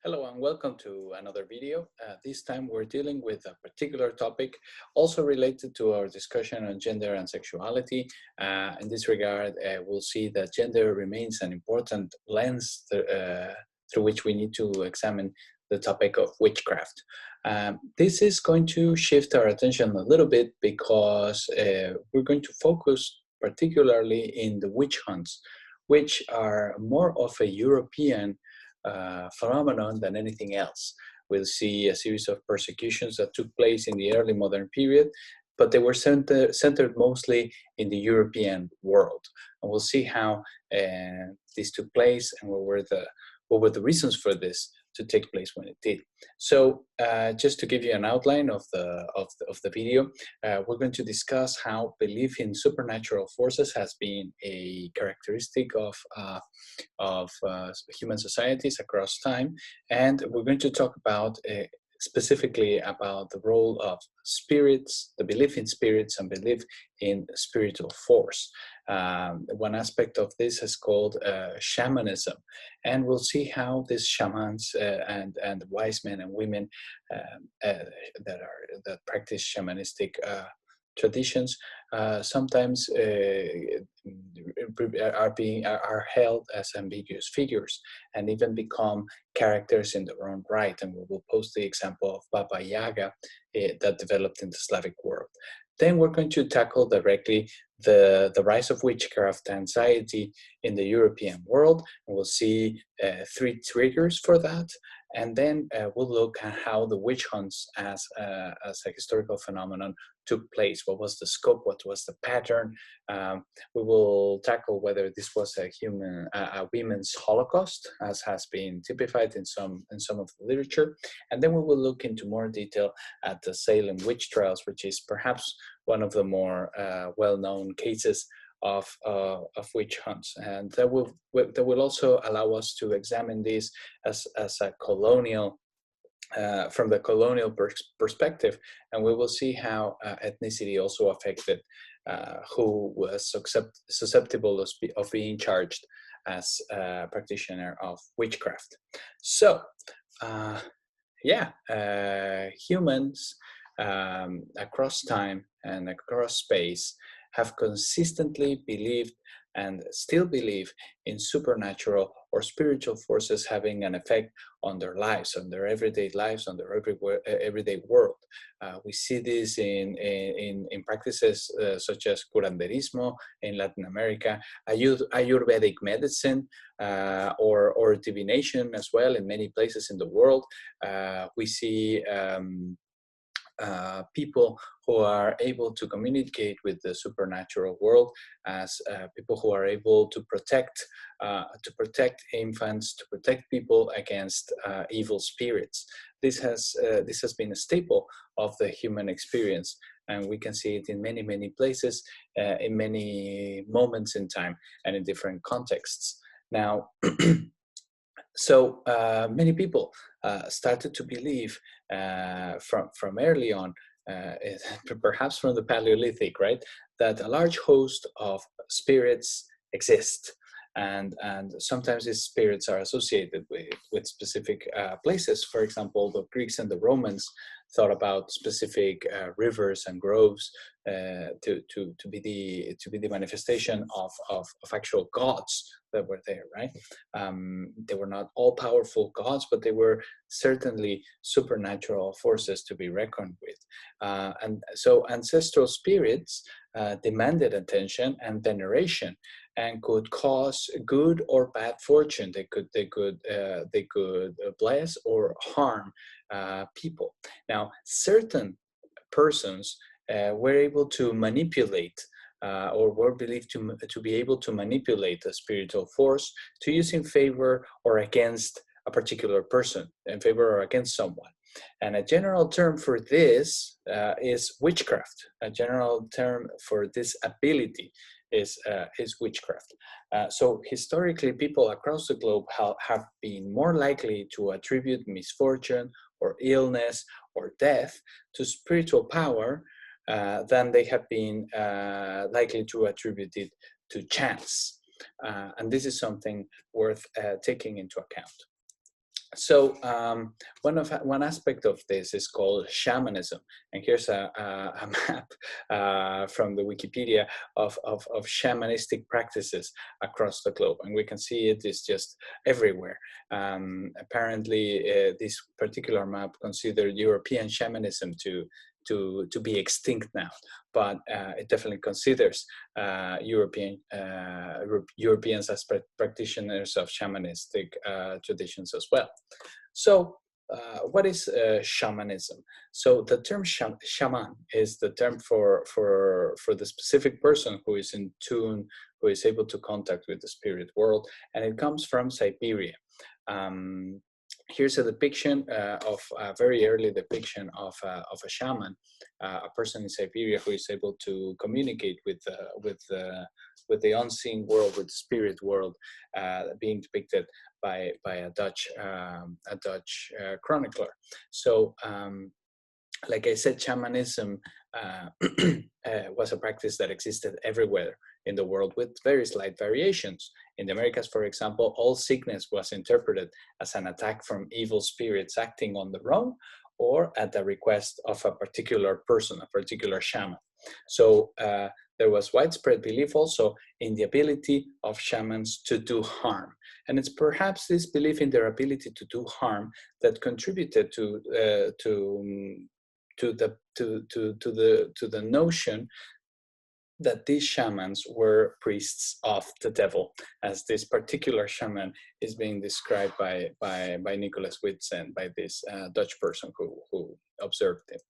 Hello and welcome to another video. This time we're dealing with a particular topic also related to our discussion on gender and sexuality. In this regard, we'll see that gender remains an important lens through which we need to examine the topic of witchcraft. This is going to shift our attention a little bit because we're going to focus particularly in the witch hunts, which are more of a European phenomenon than anything else. We'll see a series of persecutions that took place in the early modern period, but they were centered mostly in the European world. And we'll see how this took place and what were the reasons for this to take place when it did. So just to give you an outline of the video, we're going to discuss how belief in supernatural forces has been a characteristic of human societies across time, and we're going to talk about specifically about the role of spirits, the belief in spirits and belief in spiritual force. One aspect of this is called shamanism, and we'll see how these shamans and wise men and women that practice shamanistic traditions sometimes are held as ambiguous figures and even become characters in their own right. And we will post the example of Baba Yaga that developed in the Slavic world. Then we're going to tackle directly the rise of witchcraft anxiety in the European world, and we'll see three triggers for that. And then we'll look at how the witch hunts as a historical phenomenon took place. What was the scope? What was the pattern? We will tackle whether this was a women's holocaust, as has been typified in some of the literature. And then we will look into more detail at the Salem witch trials, which is perhaps one of the more well-known cases of witch hunts, and that will also allow us to examine this as a colonial from the colonial perspective, and we will see how ethnicity also affected who was susceptible of being charged as a practitioner of witchcraft. So humans across time and across space have consistently believed and still believe in supernatural or spiritual forces having an effect on their lives, on their everyday lives, on their everyday world. We see this in practices such as curanderismo in Latin America, Ayurvedic medicine, or divination as well in many places in the world. We see people who are able to communicate with the supernatural world as people who are able to protect infants, to protect people against evil spirits. This has been a staple of the human experience, and we can see it in many places, in many moments in time, and in different contexts. Now. So many people started to believe from early on, perhaps from the Paleolithic, right, that a large host of spirits exist. And sometimes these spirits are associated with specific places. For example, the Greeks and the Romans thought about specific rivers and groves to be the manifestation of actual gods that were there, right? They were not all powerful gods, but they were certainly supernatural forces to be reckoned with. And so ancestral spirits demanded attention and veneration, and could cause good or bad fortune. They could bless or harm people. Now, certain persons were able to manipulate or were believed to be able to manipulate a spiritual force to use in favor or against a particular person, in favor or against someone. And a general term for this is witchcraft. A general term for this ability is witchcraft. So historically, people across the globe have been more likely to attribute misfortune or illness or death to spiritual power than they have been likely to attribute it to chance. And this is something worth taking into account. One aspect of this is called shamanism, and here's a map from the Wikipedia of shamanistic practices across the globe, and we can see it is just everywhere. Apparently, this particular map considered European shamanism to be extinct now, but it definitely considers Europeans as practitioners of shamanistic traditions as well. So, what is shamanism? So, the term shaman is the term for the specific person who is in tune, who is able to contact with the spirit world, and it comes from Siberia. Here's a depiction of a very early depiction of a shaman, a person in Siberia who is able to communicate with the unseen world, with the spirit world, being depicted by a Dutch chronicler. So, like I said, shamanism was a practice that existed everywhere in the world with very slight variations. In the Americas, for example, all sickness was interpreted as an attack from evil spirits acting on their own or at the request of a particular person, a particular shaman. So there was widespread belief also in the ability of shamans to do harm. And it's perhaps this belief in their ability to do harm that contributed to the notion that these shamans were priests of the devil, as this particular shaman is being described by Nicholas Witzen, by this Dutch person who observed it.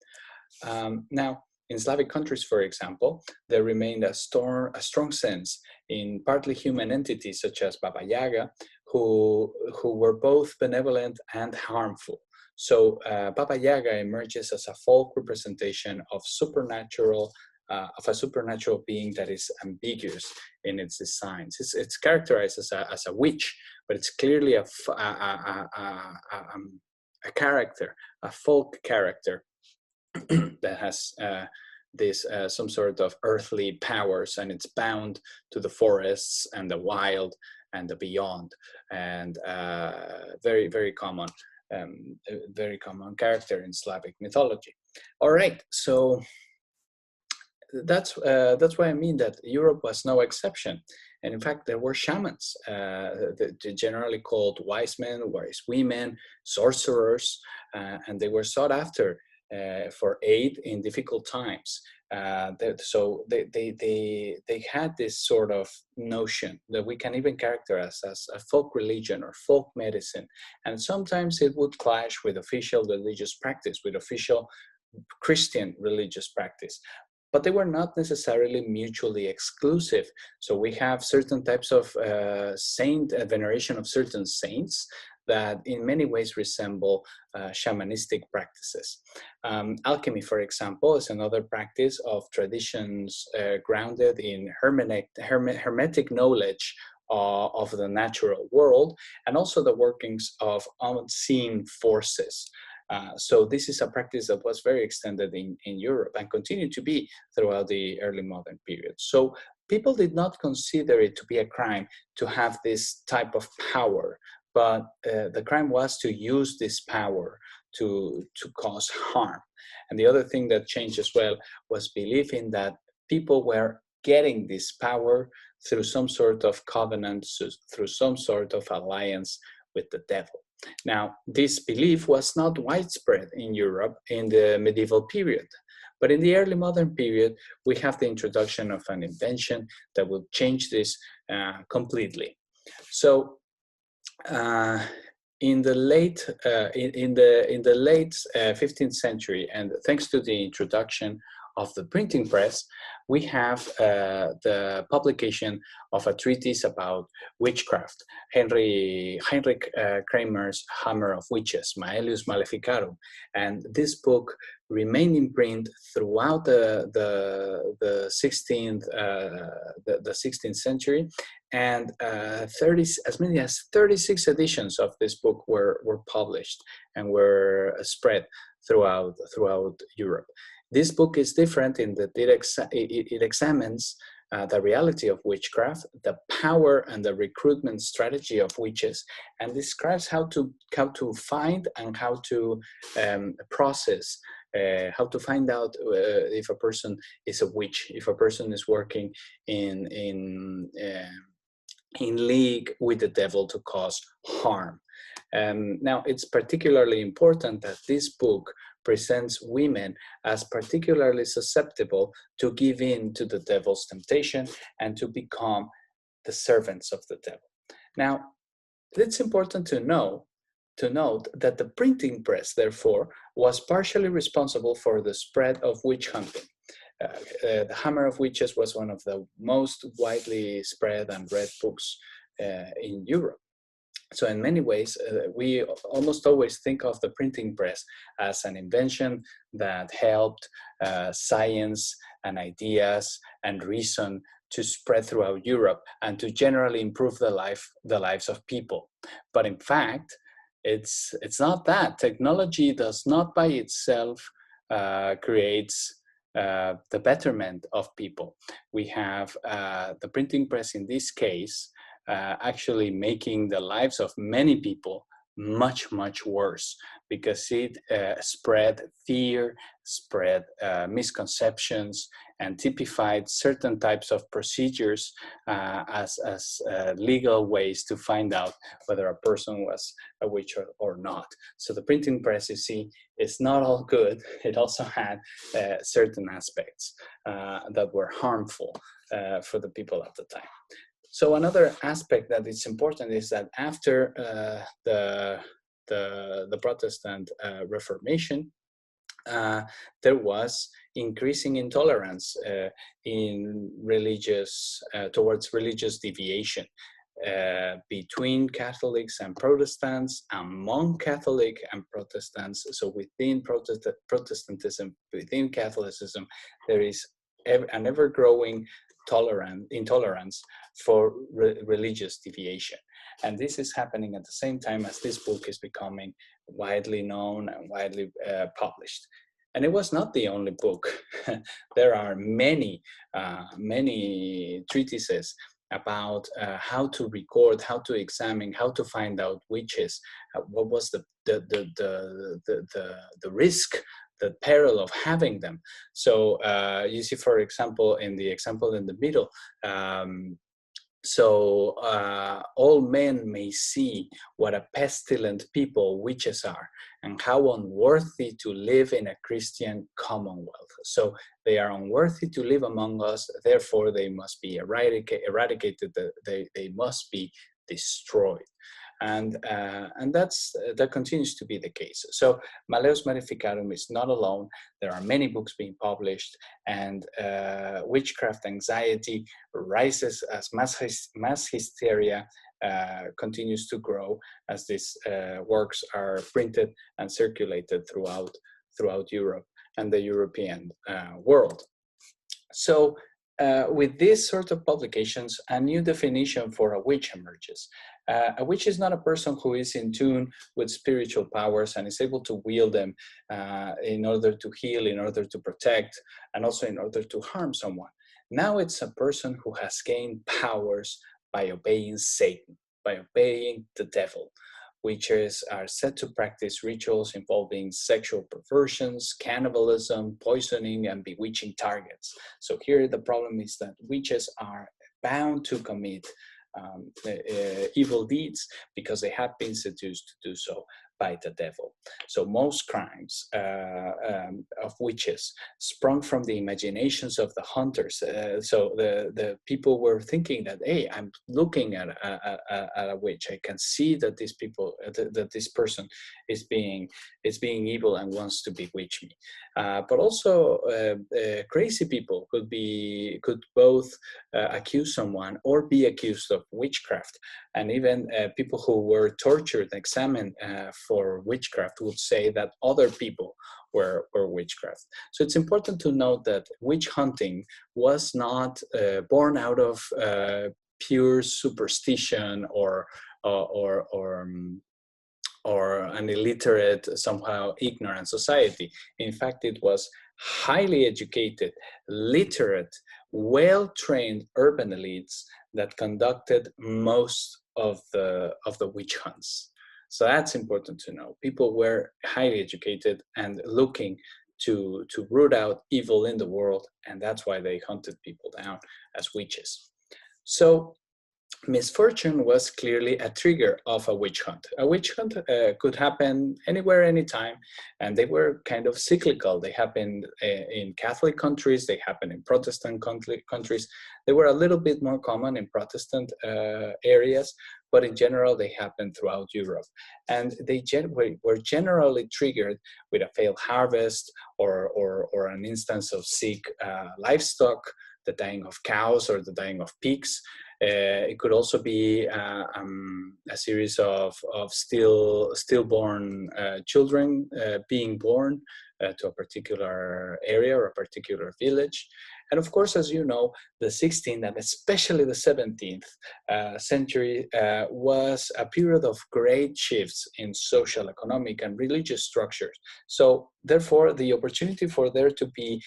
Now, in Slavic countries, for example, there remained a strong sense in partly human entities such as Baba Yaga, who were both benevolent and harmful. So Baba Yaga emerges as a folk representation of a supernatural being that is ambiguous in its designs. It's characterized as a witch, but it's clearly a character, a folk character that has this some sort of earthly powers, and it's bound to the forests and the wild and the beyond, and very, very common. A very common character in Slavic mythology. All right, so that's why I mean that Europe was no exception. And in fact, there were shamans, generally called wise men, wise women, sorcerers, and they were sought after for aid in difficult times. So they had this sort of notion that we can even characterize as a folk religion or folk medicine. And sometimes it would clash with official religious practice, with official Christian religious practice. But they were not necessarily mutually exclusive. So we have certain types of veneration of certain saints that in many ways resemble shamanistic practices. Alchemy, for example, is another practice of traditions grounded in hermetic knowledge of the natural world, and also the workings of unseen forces. So this is a practice that was very extended in Europe and continued to be throughout the early modern period. So people did not consider it to be a crime to have this type of power, but the crime was to use this power to cause harm. And the other thing that changed as well was belief in that people were getting this power through some sort of covenant, through some sort of alliance with the devil. Now, this belief was not widespread in Europe in the medieval period, but in the early modern period, we have the introduction of an invention that will change this completely. So, in the late 15th century, and thanks to the introduction of the printing press, we have the publication of a treatise about witchcraft, Heinrich Kramer's Hammer of Witches, Maelius Maleficarum. And this book remained in print throughout the 16th century, and as many as 36 editions of this book were published and were spread throughout Europe. This book is different in that it examines the reality of witchcraft, the power and the recruitment strategy of witches, and describes how to find and how to process, how to find out if a person is a witch, if a person is working in league with the devil to cause harm. Now, it's particularly important that this book presents women as particularly susceptible to give in to the devil's temptation and to become the servants of the devil. Now, it's important to note that the printing press, therefore, was partially responsible for the spread of witch hunting. The Hammer of Witches was one of the most widely spread and read books in Europe. So in many ways, we almost always think of the printing press as an invention that helped science and ideas and reason to spread throughout Europe and to generally improve the lives of people. But in fact, it's not that. Technology does not by itself creates the betterment of people. We have the printing press in this case actually making the lives of many people much, much worse, because it spread fear, spread misconceptions, and typified certain types of procedures as legal ways to find out whether a person was a witch or not. So the printing press, you see, is not all good. It also had certain aspects that were harmful for the people at the time. So another aspect that is important is that after the Protestant Reformation, there was increasing intolerance in towards religious deviation between Catholics and Protestants, among Catholic and Protestants. So within Protestantism, within Catholicism, there is an ever-growing intolerance for religious deviation. And this is happening at the same time as this book is becoming widely known and widely published. And it was not the only book. There are many treatises about how to record, how to examine, how to find out witches, what was the risk, the peril of having them. So you see, for example, in the example in the middle, all men may see what a pestilent people witches are, and how unworthy to live in a Christian commonwealth. So they are unworthy to live among us, therefore they must be eradicated, they must be destroyed. And that continues to be the case. So Malleus Maleficarum is not alone. There are many books being published, and witchcraft anxiety rises as mass hysteria continues to grow as these works are printed and circulated throughout Europe and the European world. So with these sort of publications, a new definition for a witch emerges. A witch is not a person who is in tune with spiritual powers and is able to wield them in order to heal, in order to protect, and also in order to harm someone. Now it's a person who has gained powers by obeying Satan, by obeying the devil. Witches are said to practice rituals involving sexual perversions, cannibalism, poisoning, and bewitching targets. So here the problem is that witches are bound to commit evil deeds because they have been seduced to do so by the devil. So most crimes of witches sprung from the imaginations of the hunters. So the people were thinking that, hey, I'm looking at a witch. I can see that these people, that this person is being evil and wants to bewitch me. But also crazy people could both accuse someone or be accused of witchcraft. And even people who were tortured, examined for witchcraft would say that other people were witchcraft. So it's important to note that witch hunting was not born out of pure superstition or an illiterate, somehow ignorant society. In fact, it was highly educated, literate, well-trained urban elites that conducted most of the witch hunts. So that's important to know. People were highly educated and looking to root out evil in the world, and that's why they hunted people down as witches. So misfortune was clearly a trigger of a witch hunt. A witch hunt could happen anywhere, anytime, and they were kind of cyclical. They happened in Catholic countries, they happened in Protestant countries. They were a little bit more common in Protestant areas, but in general, they happened throughout Europe. And they were generally triggered with a failed harvest or an instance of sick livestock, the dying of cows or the dying of pigs. It could also be a series of stillborn children being born to a particular area or a particular village. And of course, as you know, the 16th and especially the 17th century was a period of great shifts in social, economic, and religious structures. So therefore, the opportunity for there to be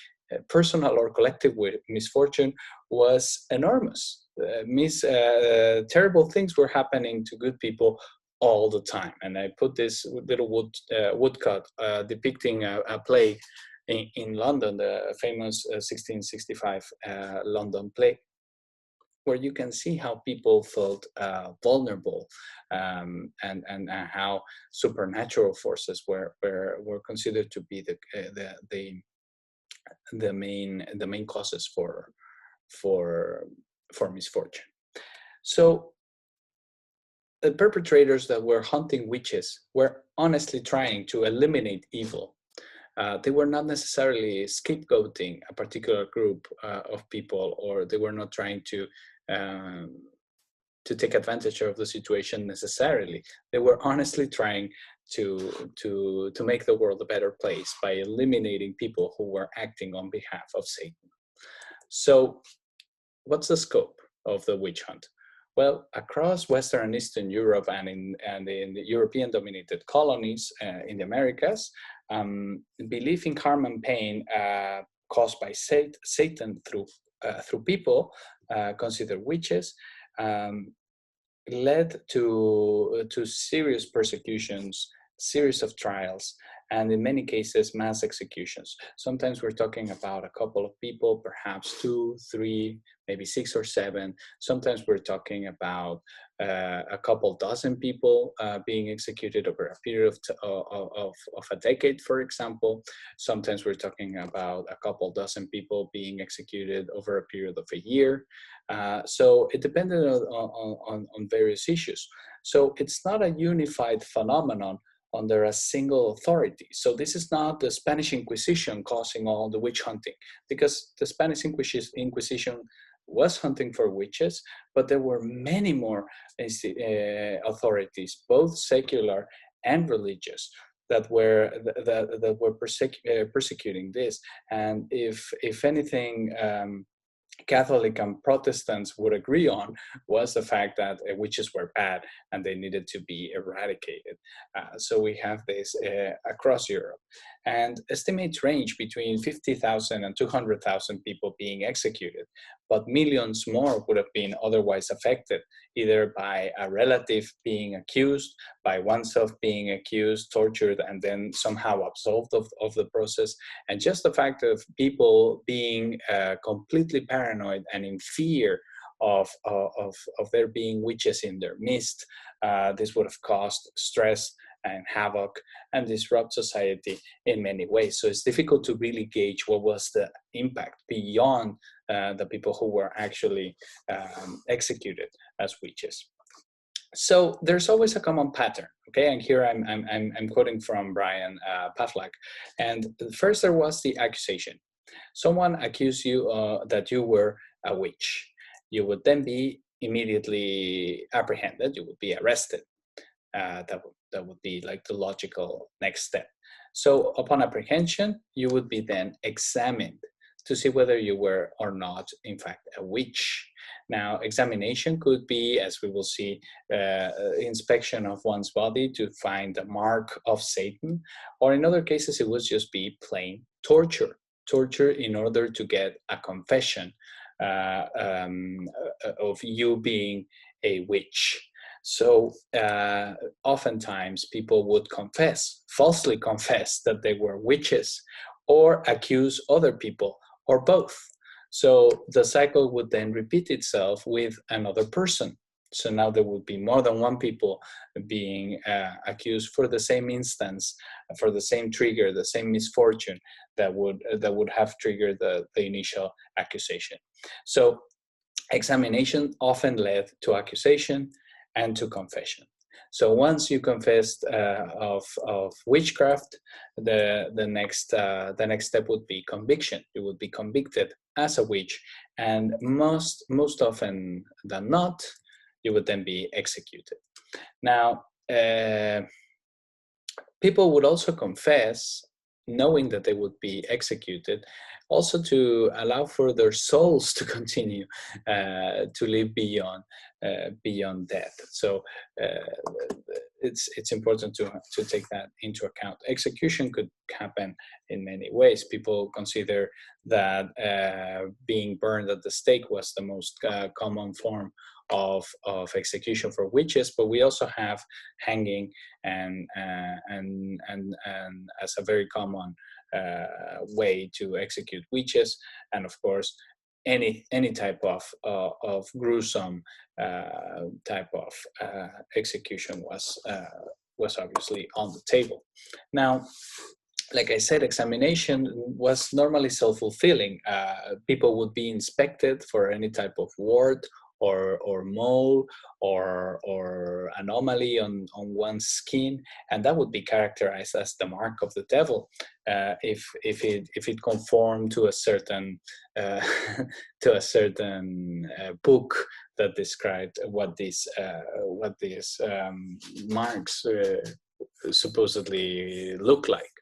personal or collective misfortune was enormous. Terrible things were happening to good people all the time. And I put this little woodcut depicting a plague in London, the famous 1665 London plague, where you can see how people felt vulnerable and how supernatural forces were considered to be the main causes for misfortune. So the perpetrators that were hunting witches were honestly trying to eliminate evil. They were not necessarily scapegoating a particular group of people, or they were not trying to take advantage of the situation necessarily. They were honestly trying to make the world a better place by eliminating people who were acting on behalf of Satan. So what's the scope of the witch hunt? Well, across Western and Eastern Europe and in the European-dominated colonies in the Americas, belief in harm and pain caused by Satan through people considered witches led to serious persecutions, series of trials, and in many cases, mass executions. Sometimes we're talking about a couple of people, perhaps 2, 3, maybe 6 or 7. Sometimes we're talking about a couple dozen people being executed over a period of a decade, for example. Sometimes we're talking about a couple dozen people being executed over a period of a year. So it depended on various issues. So it's not a unified phenomenon under a single authority. So this is not the Spanish Inquisition causing all the witch hunting, because the Spanish Inquisition was hunting for witches, but there were many more authorities, both secular and religious, that were persecuting this. And if anything, Catholic and Protestants would agree on was the fact that witches were bad and they needed to be eradicated. So we have this across Europe. And estimates range between 50,000 and 200,000 people being executed, but millions more would have been otherwise affected, either by a relative being accused, by oneself being accused, tortured, and then somehow absolved of the process. And just the fact of people being completely paranoid and in fear of there being witches in their midst, this would have caused stress and havoc and disrupt society in many ways. So it's difficult to really gauge what was the impact beyond the people who were actually executed as witches. So there's always a common pattern, okay? And here I'm quoting from Brian Pavlak. And first there was the accusation. Someone accused you that you were a witch. You would then be immediately apprehended. You would be arrested. That would be like the logical next step. So upon apprehension, you would be then examined to see whether you were or not, in fact, a witch. Now, examination could be, as we will see, inspection of one's body to find a mark of Satan, or in other cases, it would just be plain torture. torture in order to get a confession of you being a witch. So oftentimes people would falsely confess that they were witches, or accuse other people, or both. So the cycle would then repeat itself with another person. So now there would be more than one people being accused for the same instance, for the same trigger, the same misfortune that would have triggered the initial accusation. So examination often led to accusation and to confession. So once you confessed of witchcraft, the next step would be conviction. You would be convicted as a witch, and most often than not, you would then be executed. Now, people would also confess, knowing that they would be executed, also to allow for their souls to continue to live beyond death. So it's important to take that into account. Execution could happen in many ways. People consider that being burned at the stake was the most common form of execution for witches, but we also have hanging and as a very common way to execute witches, and of course any type of gruesome type of execution was obviously on the table. Now, like I said, examination was normally self-fulfilling. People would be inspected for any type of wart or mole or anomaly on one's skin, and that would be characterized as the mark of the devil if it conformed to a certain book that described what these marks supposedly look like.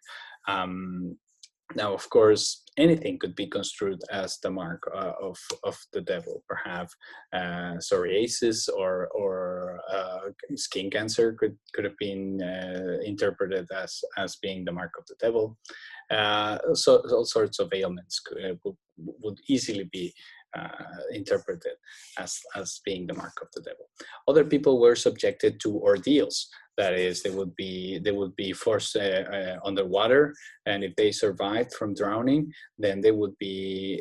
Now, of course, anything could be construed as the mark of the devil. Perhaps psoriasis or skin cancer could have been interpreted as being the mark of the devil. So all sorts of ailments would easily be interpreted as being the mark of the devil. Other people were subjected to ordeals. That is, they would be forced underwater, and if they survived from drowning, then they would be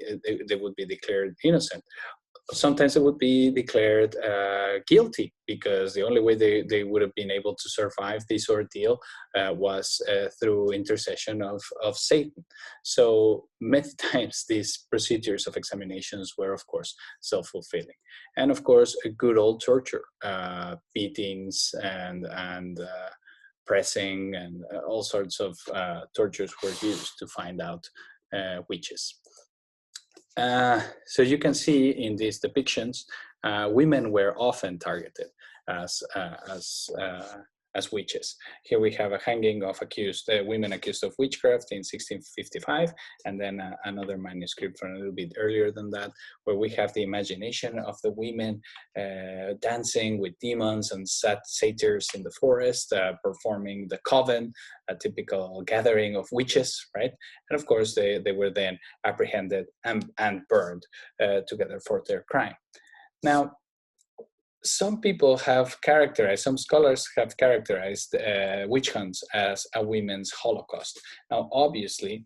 declared innocent. Sometimes they would be declared guilty, because the only way they would have been able to survive this ordeal was through intercession of Satan. So many times these procedures of examinations were, of course, self-fulfilling. And of course, a good old torture, beatings and pressing and all sorts of tortures were used to find out witches. So you can see in these depictions, women were often targeted as witches. Here we have a hanging of women accused of witchcraft in 1655, and then another manuscript from a little bit earlier than that, where we have the imagination of the women dancing with demons and satyrs in the forest, performing the coven, a typical gathering of witches, right? And of course, they were then apprehended and burned together for their crime. Now, some scholars have characterized witch hunts as a women's holocaust. Now, obviously,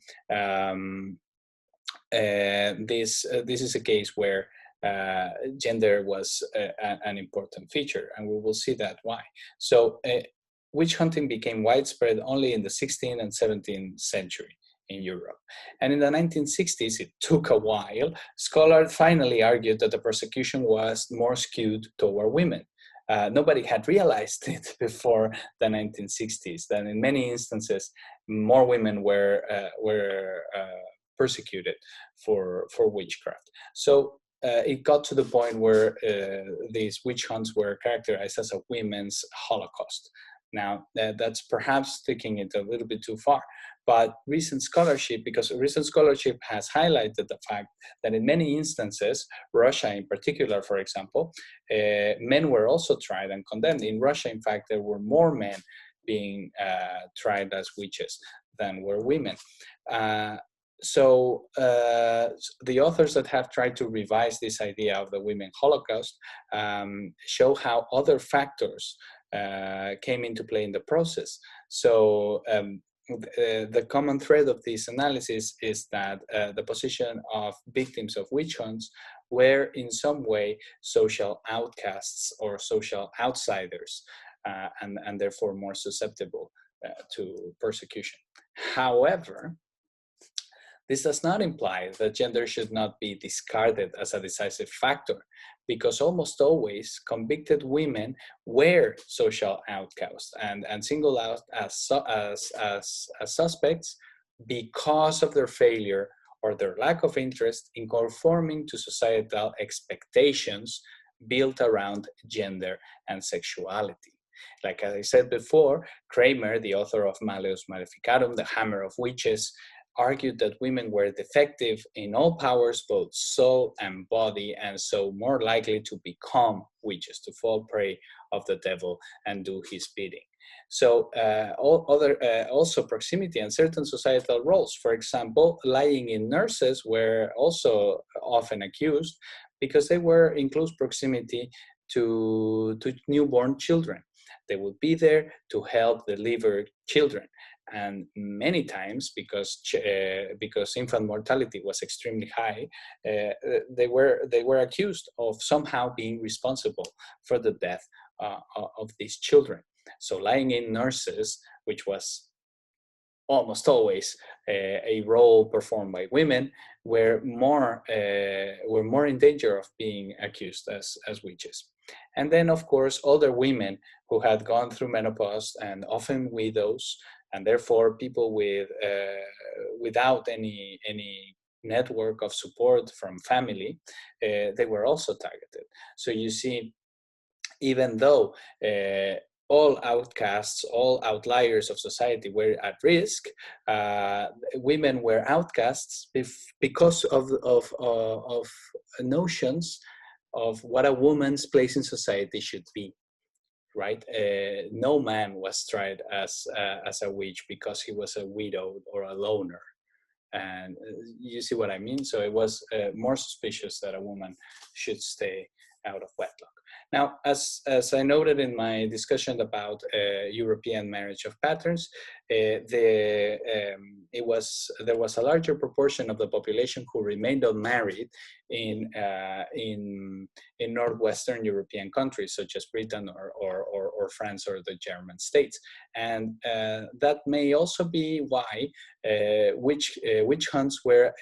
this is a case where gender was an important feature, and we will see that why. So, witch hunting became widespread only in the 16th and 17th century in Europe. And in the 1960s, it took a while, scholars finally argued that the persecution was more skewed toward women. Nobody had realized it before the 1960s, that in many instances, more women were persecuted for witchcraft. So it got to the point where these witch hunts were characterized as a women's holocaust. Now, that's perhaps taking it a little bit too far, but recent scholarship has highlighted the fact that in many instances, Russia in particular, for example, men were also tried and condemned. In Russia, in fact, there were more men being tried as witches than were women. the authors that have tried to revise this idea of the women Holocaust show how other factors came into play in the process. So the common thread of this analysis is that the position of victims of witch hunts were in some way social outcasts or social outsiders, and therefore more susceptible to persecution. However, this does not imply that gender should not be discarded as a decisive factor, because almost always convicted women were social outcasts and singled out as suspects because of their failure or their lack of interest in conforming to societal expectations built around gender and sexuality. Like I said before, Kramer, the author of Malleus Maleficarum, The Hammer of Witches, argued that women were defective in all powers, both soul and body, and so more likely to become witches, to fall prey of the devil and do his bidding. So also proximity and certain societal roles. For example, lying-in nurses were also often accused because they were in close proximity to newborn children. They would be there to help deliver children. And many times, because infant mortality was extremely high, they were accused of somehow being responsible for the death of these children. So lying-in nurses, which was almost always a role performed by women, were more in danger of being accused as witches. And then, of course, older women who had gone through menopause, and often widows, and therefore people without any network of support from family, they were also targeted. So you see, even though all outcasts, all outliers of society were at risk, women were outcasts because of notions of what a woman's place in society should be. Right? No man was tried as a witch because he was a widow or a loner. And you see what I mean? So it was more suspicious that a woman should stay out of wedlock. Now, as I noted in my discussion about European marriage of patterns, there was a larger proportion of the population who remained unmarried in northwestern European countries such as Britain or France or the German states, and that may also be why witch hunts were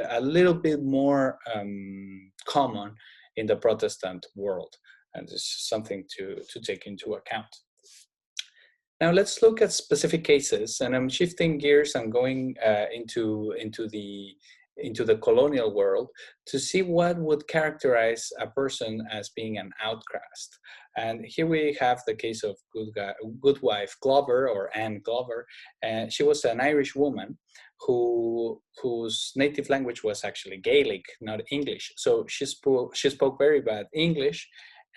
a little bit more common in the Protestant world, and this is something to take into account. Now let's look at specific cases, and I'm shifting gears and going into the colonial world to see what would characterize a person as being an outcast. And here we have the case of Goodwife Glover, or Anne Glover. And she was an Irish woman whose native language was actually Gaelic, not English. So she spoke very bad English,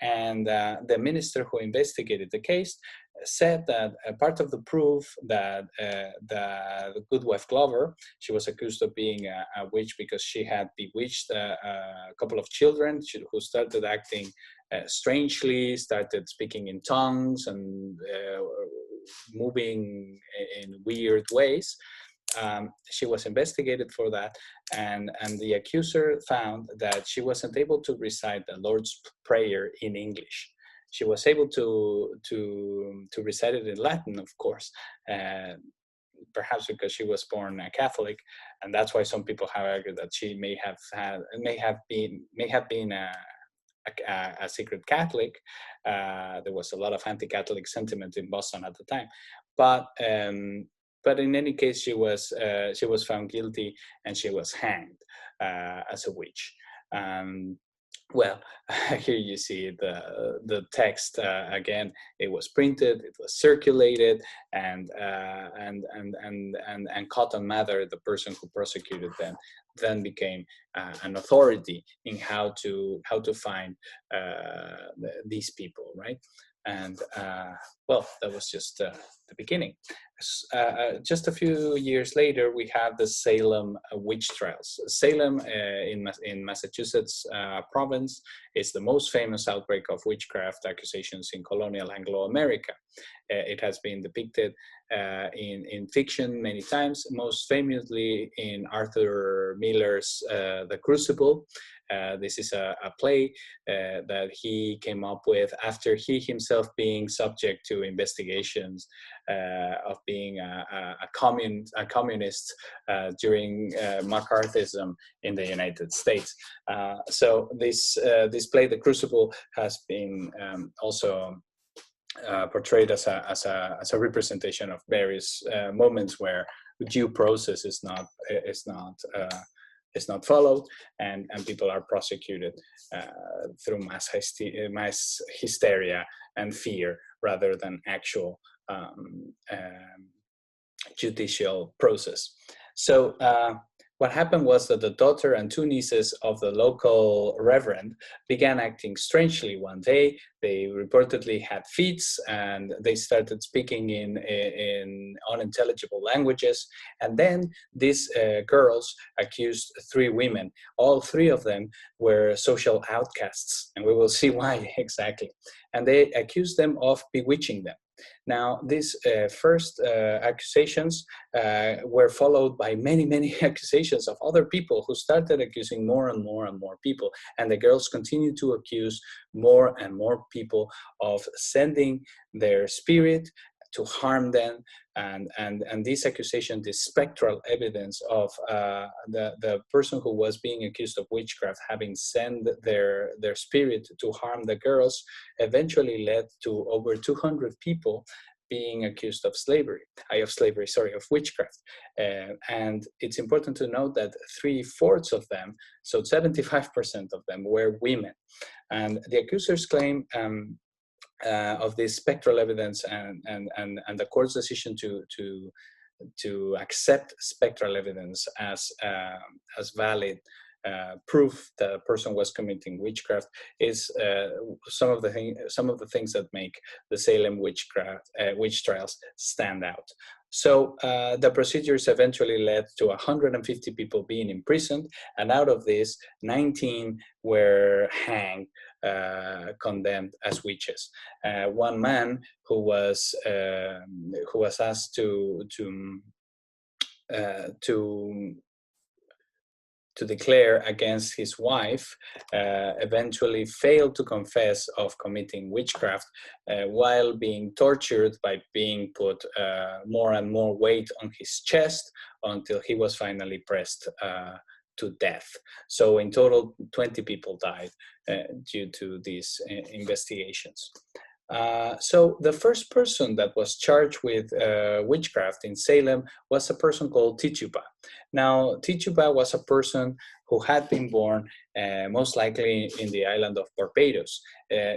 and the minister who investigated the case said that part of the proof that the Goodwife Glover, she was accused of being a witch because she had bewitched a couple of children who started acting strangely, started speaking in tongues and moving in weird ways. She was investigated for that, and the accuser found that she wasn't able to recite the Lord's Prayer in English. She was able to recite it in Latin, of course, perhaps because she was born a Catholic, and that's why some people have argued that she may have been a secret Catholic. There was a lot of anti-Catholic sentiment in Boston at the time, but in any case, she was found guilty and she was hanged as a witch. Well, here you see the text again. It was printed, it was circulated, and Cotton Mather, the person who prosecuted them, then became an authority in how to find these people, right? And well, that was just the beginning. Just a few years later, we have the Salem witch trials. Salem in Massachusetts province is the most famous outbreak of witchcraft accusations in colonial Anglo-America. It has been depicted in fiction many times, most famously in Arthur Miller's The Crucible. This is a play that he came up with after he himself being subject to investigations of being a communist during McCarthyism in the United States. So this play, The Crucible, has been also portrayed as a representation of various moments where due process is not followed, and people are prosecuted through mass hysteria and fear rather than actual judicial process. So what happened was that the daughter and two nieces of the local reverend began acting strangely one day. They reportedly had fits, and they started speaking in unintelligible languages. And then these girls accused three women. All three of them were social outcasts, and we will see why exactly. And they accused them of bewitching them. Now, these first accusations were followed by many, many accusations of other people who started accusing more and more and more people. And the girls continued to accuse more and more people of sending their spirit to harm them, and this accusation, this spectral evidence of the person who was being accused of witchcraft having sent their spirit to harm the girls, eventually led to over 200 people being accused of of witchcraft. And it's important to note that 3/4 of them, so 75% of them, were women. And the accusers claim of this spectral evidence and the court's decision to accept spectral evidence as valid proof that a person was committing witchcraft is some of the things that make the Salem witch trials stand out. So the procedures eventually led to 150 people being imprisoned, and out of this, 19 were hanged, condemned as witches. One man who was asked to declare against his wife, eventually failed to confess of committing witchcraft while being tortured by being put more and more weight on his chest until he was finally pressed to death. So in total, 20 people died due to these investigations. So the first person that was charged with witchcraft in Salem was a person called Tituba. Now, Tituba was a person who had been born most likely in the island of Barbados.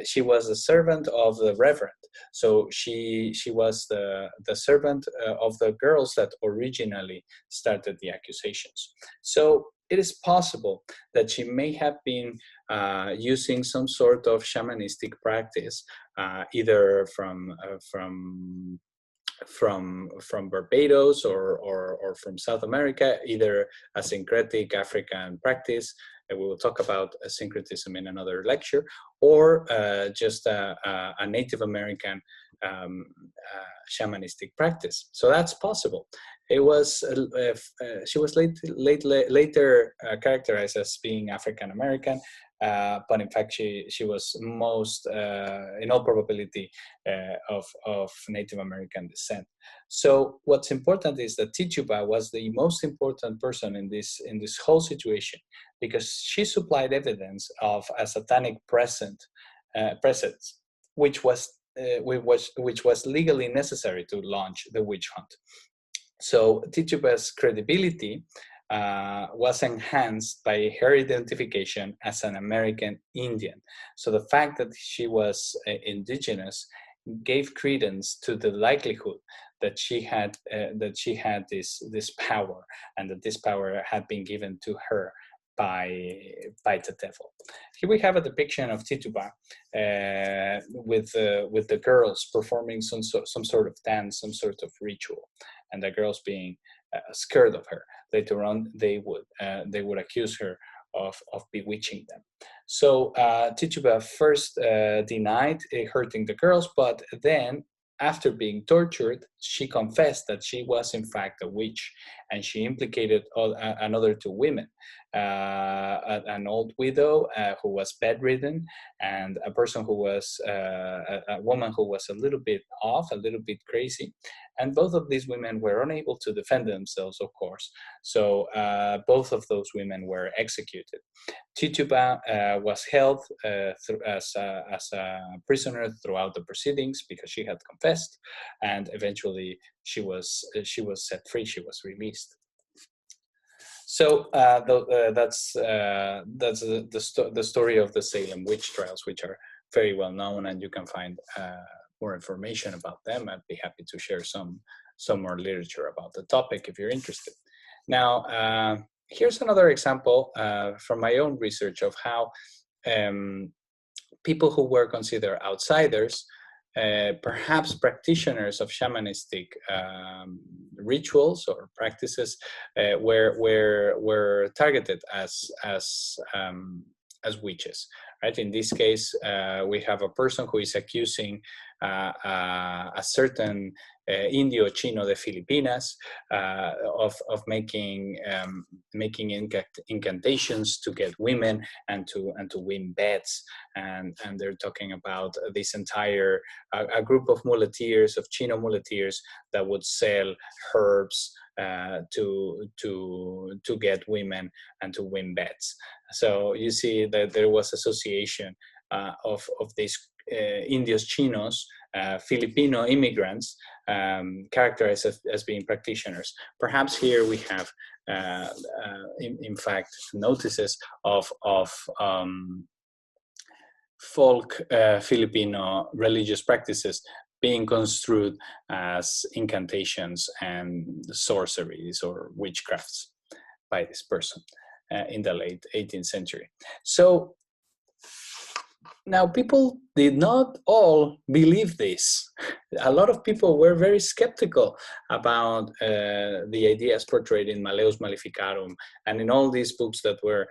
She was a servant of the Reverend. So she was the servant of the girls that originally started the accusations. So it is possible that she may have been using some sort of shamanistic practice, either from Barbados or from South America, either a syncretic African practice. And we will talk about syncretism in another lecture, or just a Native American shamanistic practice. So that's possible. It was she was later characterized as being African American, but in fact she was most, in all probability, of Native American descent. So what's important is that Tituba was the most important person in this whole situation, because she supplied evidence of a satanic presence, which was legally necessary to launch the witch hunt. So Tituba's credibility was enhanced by her identification as an American Indian. So the fact that she was indigenous gave credence to the likelihood that she had this power, and that this power had been given to her by the devil. Here we have a depiction of Tituba with the girls performing some sort of dance, some sort of ritual, and the girls being scared of her. Later on, they would accuse her of bewitching them. So Tituba first denied hurting the girls, but then, after being tortured, she confessed that she was in fact a witch, and she implicated another two women, an old widow who was bedridden, and a person who was a woman who was a little bit off, a little bit crazy. And both of these women were unable to defend themselves, of course. So both of those women were executed. Tituba was held as a prisoner throughout the proceedings because she had confessed, and eventually she was set free. She was released. So that's the story of the Salem witch trials, which are very well known, and you can find more information about them. I'd be happy to share some more literature about the topic if you're interested. Now, here's another example from my own research of how people who were considered outsiders, perhaps practitioners of shamanistic rituals or practices, were targeted as witches. Right? In this case, we have a person who is accusing a certain Indio Chino de Filipinas of making incantations to get women and to win bets, and they're talking about this entire a group of muleteers, of Chino muleteers, that would sell herbs to get women and to win bets. So you see that there was association of these Indios Chinos, Filipino immigrants, characterized as being practitioners. Perhaps here we have, in fact, notices of folk Filipino religious practices being construed as incantations and sorceries or witchcrafts by this person in the late 18th century. So now, people did not all believe this. A lot of people were very skeptical about the ideas portrayed in Malleus Maleficarum and in all these books that were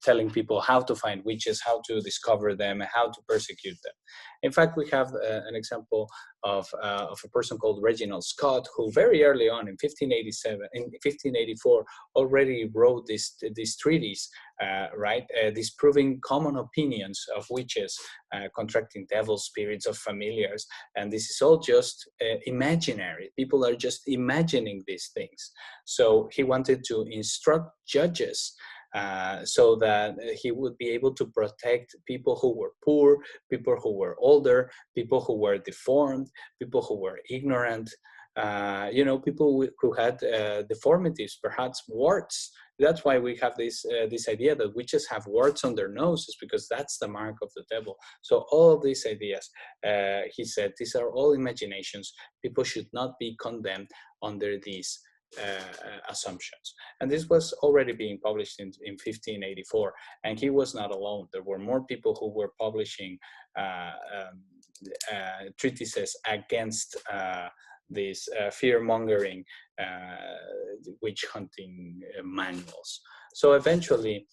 telling people how to find witches, how to discover them, how to persecute them. In fact, we have an example of a person called Reginald Scott, who very early on in 1584 already wrote this treatise, disproving common opinions of witches, contracting devil spirits of familiars, and this is all just imaginary. People are just imagining these things. So he wanted to instruct judges so that he would be able to protect people who were poor, people who were older, people who were deformed, people who were ignorant, people who had deformities, perhaps warts. That's why we have this idea that witches have warts on their noses, because that's the mark of the devil. So all of these ideas, he said, these are all imaginations. People should not be condemned under these assumptions. And this was already being published in 1584, and he was not alone. There were more people who were publishing treatises against these fear-mongering witch hunting manuals. So eventually,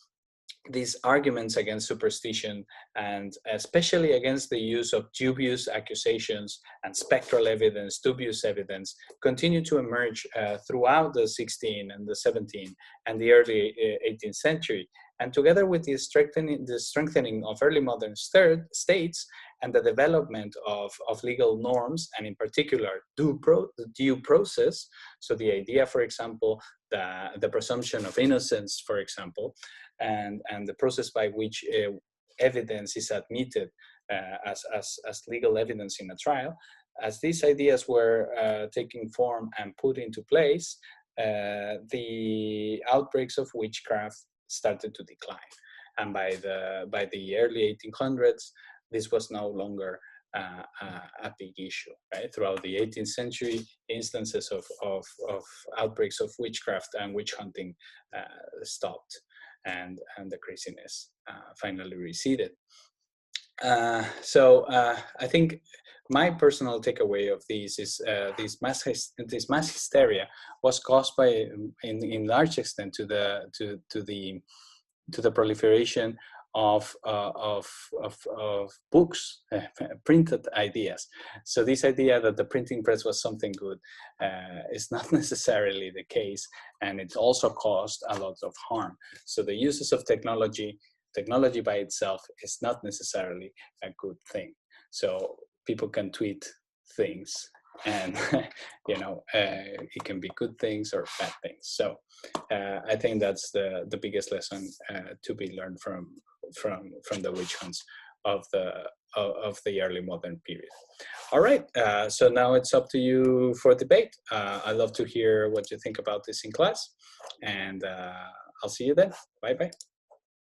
these arguments against superstition, and especially against the use of dubious accusations and spectral evidence, dubious evidence, continue to emerge throughout the 16th and the 17th and the early 18th century. And together with the strengthening of early modern states and the development of legal norms, and in particular due process, so the idea, for example, the presumption of innocence, for example, and the process by which evidence is admitted as legal evidence in a trial, as these ideas were taking form and put into place, the outbreaks of witchcraft started to decline. And by the early 1800s, this was no longer a big issue. Right? Throughout the 18th century, instances of outbreaks of witchcraft and witch hunting stopped, and the craziness finally receded. So I think my personal takeaway of these is this mass hysteria was caused by, in large extent, to the proliferation of books, printed ideas. So this idea that the printing press was something good is not necessarily the case, and it also caused a lot of harm. So the uses of technology by itself is not necessarily a good thing. So people can tweet things, and it can be good things or bad things. So I think that's the biggest lesson to be learned from the witch hunts of the early modern period. All right, so now it's up to you for debate. I'd love to hear what you think about this in class, and I'll see you then. Bye bye.